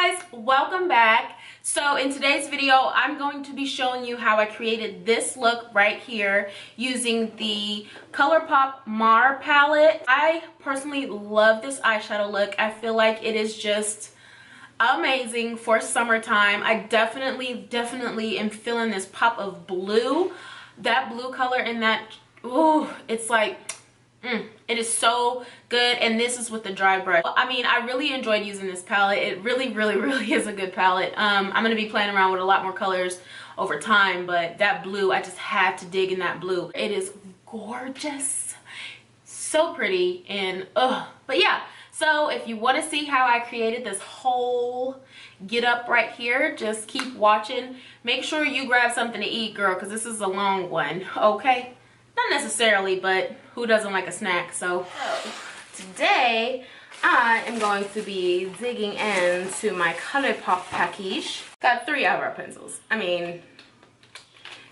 guys, welcome back. So in today's video I'm going to be showing you how I created this look right here using the Colourpop MAR palette. I personally love this eyeshadow look. I feel like it is just amazing for summertime. I definitely am feeling this pop of blue. That blue color in that, ooh, it's like it is so good. And this is with the dry brush. I mean, I really enjoyed using this palette. It really is a good palette. I'm going to be playing around with a lot more colors over time, but that blue, I just had to dig in that blue. It is gorgeous, so pretty, and but yeah. So if you want to see how I created this whole get up right here, just keep watching. Make sure you grab something to eat, girl, because this is a long one, okay? Not necessarily, but who doesn't like a snack? So today I am going to be digging into my Colourpop package. Got 3 eyebrow pencils. I mean,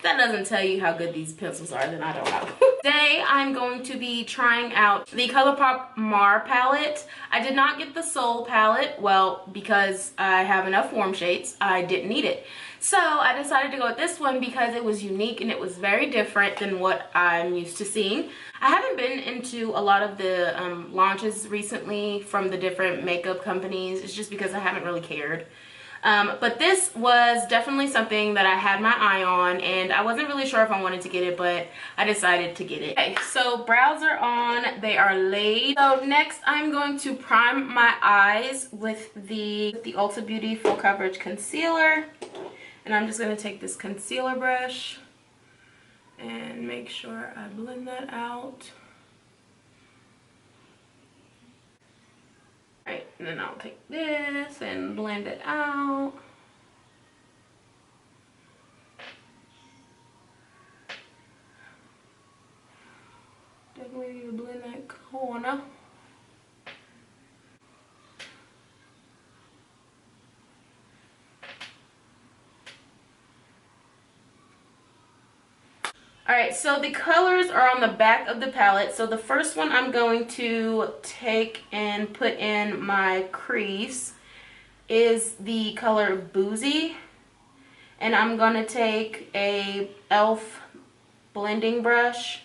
that doesn't tell you how good these pencils are, then I don't know. Today I'm going to be trying out the Colourpop MAR palette. I did not get the Soul palette, well, because I have enough warm shades. I didn't need it. So I decided to go with this one because it was unique and it was very different than what I'm used to seeing. I haven't been into a lot of the launches recently from the different makeup companies. It's just because I haven't really cared. But this was definitely something that I had my eye on, and I wasn't really sure if I wanted to get it, but I decided to get it. Okay, so brows are on, they are laid. So next I'm going to prime my eyes with the Ulta Beauty Full Coverage Concealer. And I'm just going to take this concealer brush and make sure I blend that out. Alright, and then I'll take this and blend it out. Definitely need to blend that corner. Alright, so the colors are on the back of the palette. So the first one I'm going to take and put in my crease is the color Boozy. And I'm going to take a e.l.f. blending brush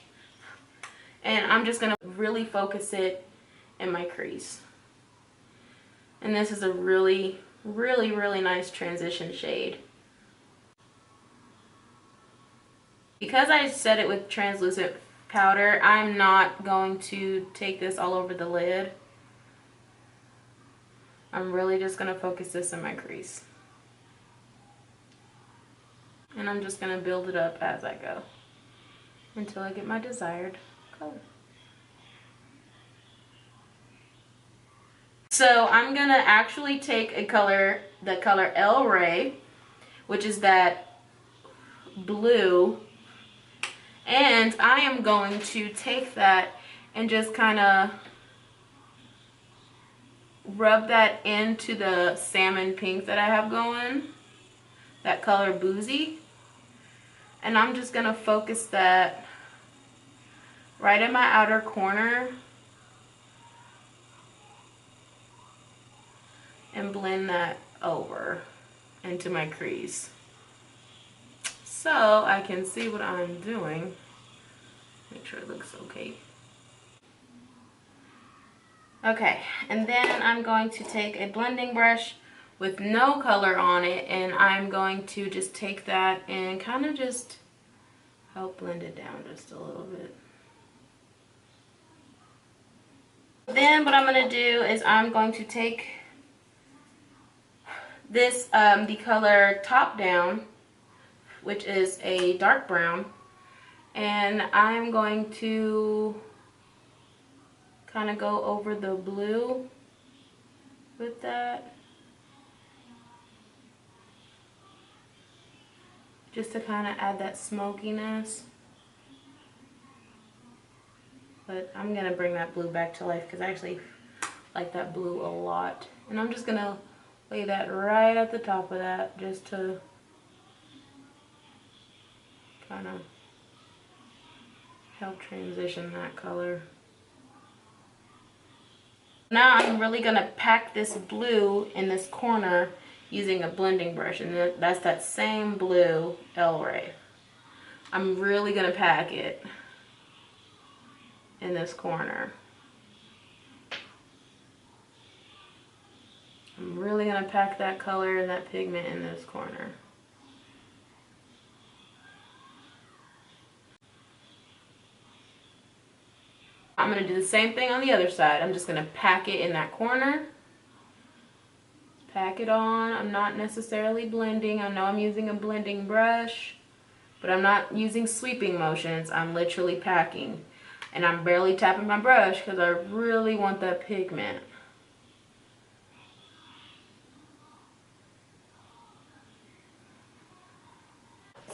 and I'm just going to really focus it in my crease. And this is a really nice transition shade. Because I set it with translucent powder, I'm not going to take this all over the lid. I'm really just going to focus this in my crease. And I'm just going to build it up as I go until I get my desired color. So I'm going to actually take a color, the color El Rey, which is that blue. And I am going to take that and just kind of rub that into the salmon pink that I have going, that color Boozy. And I'm just going to focus that right in my outer corner and blend that over into my crease, so I can see what I'm doing. Make sure it looks okay. Okay, and then I'm going to take a blending brush with no color on it, and I'm going to just take that and kind of just help blend it down just a little bit. Then what I'm going to do is I'm going to take this, the color Top Down, which is a dark brown, and I'm going to kind of go over the blue with that, just to kind of add that smokiness. But I'm going to bring that blue back to life because I actually like that blue a lot. And I'm just going to lay that right at the top of that just to kind of help transition that color. Now I'm really gonna pack this blue in this corner using a blending brush, and that's that same blue El Rey. I'm really gonna pack it in this corner. I'm really gonna pack that color and that pigment in this corner. I'm gonna do the same thing on the other side. I'm just gonna pack it in that corner. Pack it on. I'm not necessarily blending. I know I'm using a blending brush, but I'm not using sweeping motions. I'm literally packing. And I'm barely tapping my brush because I really want that pigment.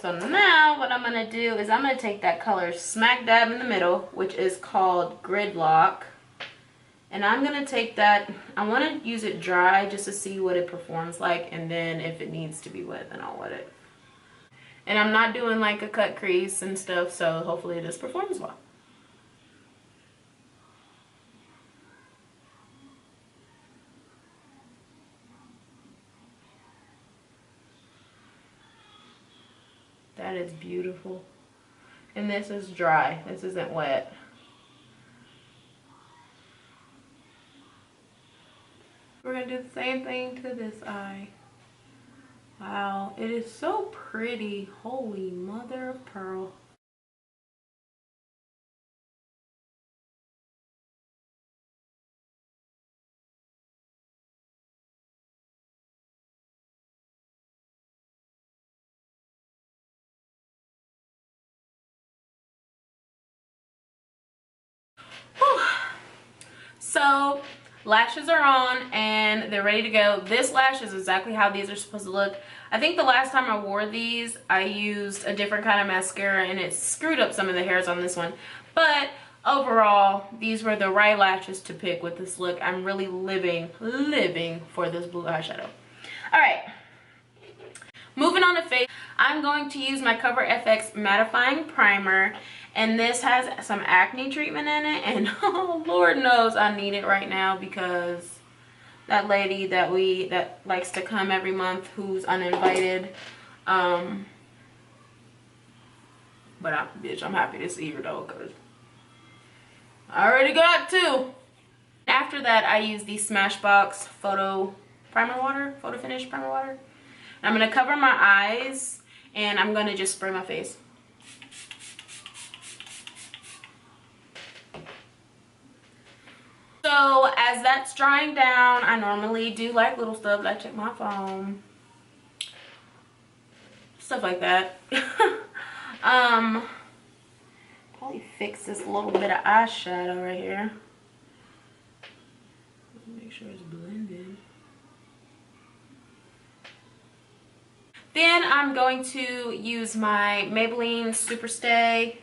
So now what I'm going to do is I'm going to take that color smack dab in the middle, which is called Gridlock. And I'm going to take that, I want to use it dry just to see what it performs like, and then if it needs to be wet, then I'll wet it. And I'm not doing like a cut crease and stuff, so hopefully this performs well. That is beautiful. And this is dry. This isn't wet. We're going to do the same thing to this eye. Wow, it is so pretty. Holy mother of pearl. Whew. So lashes are on and they're ready to go. This lash is exactly how these are supposed to look. I think the last time I wore these, I used a different kind of mascara and it screwed up some of the hairs on this one. But overall, these were the right lashes to pick with this look. I'm really living for this blue eyeshadow. All right, moving on to face. I'm going to use my Cover FX mattifying primer, and this has some acne treatment in it, and oh, Lord knows I need it right now because that lady that likes to come every month who's uninvited, but bitch, I'm happy to see her though because I already got two. After that, I use the Smashbox Photo Finish Primer Water. I'm going to cover my eyes and I'm going to just spray my face. So as that's drying down, I normally do like little stuff. I check my phone. Stuff like that. Probably fix this little bit of eyeshadow right here. Make sure it's blended. Then I'm going to use my Maybelline Superstay.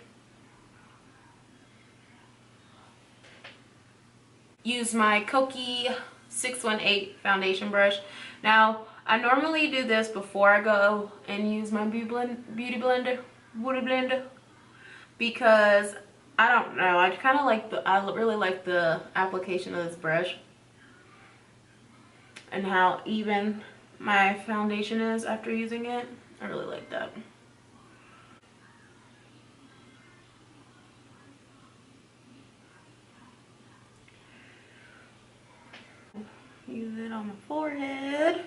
Use my Kokie 618 foundation brush. Now, I normally do this before I go and use my beauty blender, because I don't know, I really like the application of this brush and how even my foundation is after using it. I really like that. Use it on my forehead.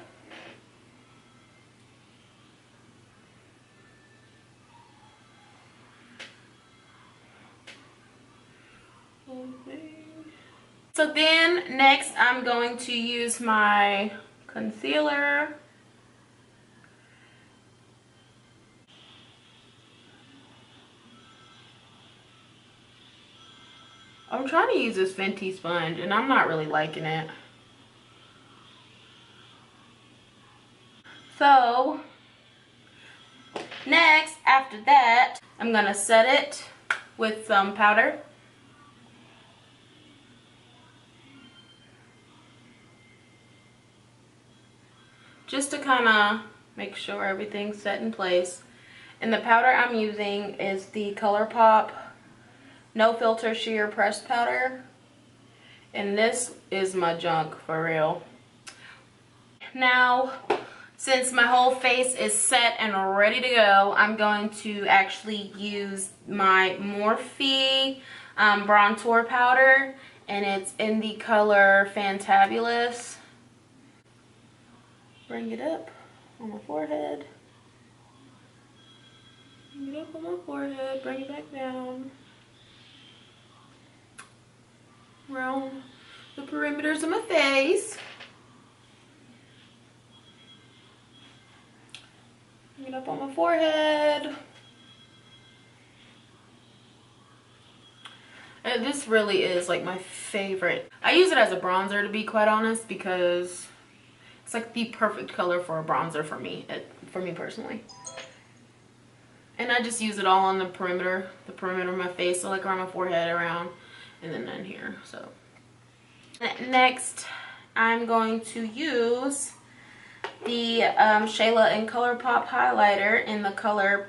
Okay. So then next I'm going to use my concealer. I'm trying to use this Fenty sponge and I'm not really liking it. So next, after that, I'm gonna set it with some powder. Just to kind of make sure everything's set in place. And the powder I'm using is the Colourpop No Filter Sheer Pressed Powder. And this is my junk for real. Now, since my whole face is set and ready to go, I'm going to actually use my Morphe bronzer powder, and it's in the color Fantabulous. Bring it up on my forehead. Bring it up on my forehead, bring it back down. Around the perimeters of my face. Bring it up on my forehead. And this really is like my favorite. I use it as a bronzer, to be quite honest, because it's like the perfect color for a bronzer for me personally. And I just use it all on the perimeter of my face, so like around my forehead, around, and then in here. So next, I'm going to use the Shayla and Colourpop highlighter in the color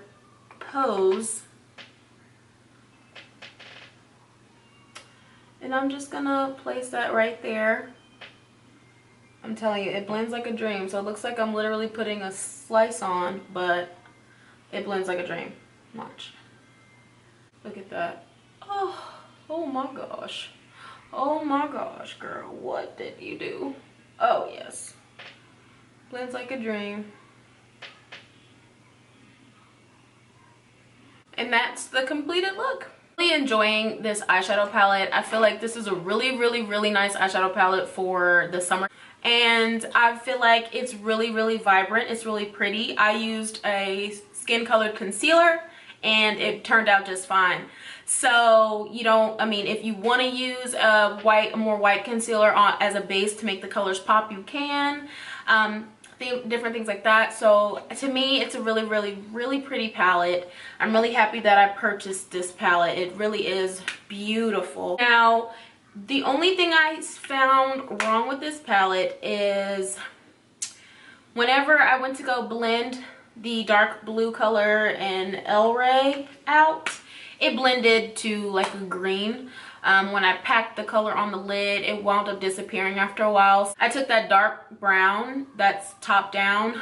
Pose. And I'm just gonna place that right there. I'm telling you, it blends like a dream. So it looks like I'm literally putting a slice on, but it blends like a dream. Watch. Look at that. Oh my gosh. Oh my gosh, girl. What did you do? Oh, yes. Blends like a dream. And that's the completed look. Really enjoying this eyeshadow palette. I feel like this is a really nice eyeshadow palette for the summer. And I feel like it's really vibrant. It's really pretty. I used a skin colored concealer and it turned out just fine. So you don't, I mean, if you want to use a more white concealer as a base to make the colors pop, you can. Different things like that. So to me, it's a really pretty palette. I'm really happy that I purchased this palette. It really is beautiful. Now, the only thing I found wrong with this palette is whenever I went to go blend the dark blue color in El Rey out, it blended to like a green. When I packed the color on the lid, it wound up disappearing after a while. I took that dark brown that's top down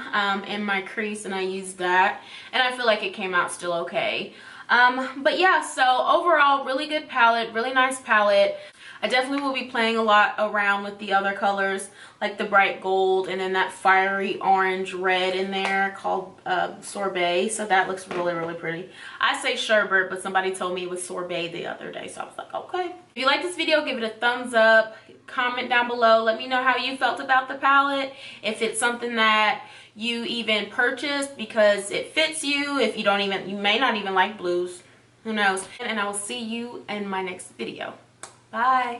in my crease and I used that, and I feel like it came out still okay. But yeah, so overall, really good palette, really nice palette. I definitely will be playing a lot around with the other colors, like the bright gold and then that fiery orange red in there called Sorbet. So that looks really pretty. I say sherbet, but somebody told me it was sorbet the other day, so I was like, okay. If you like this video, give it a thumbs up. Comment down below. Let me know how you felt about the palette. If it's something that you even purchased because it fits you. If you don't even, you may not even like blues. Who knows? And I will see you in my next video. Bye.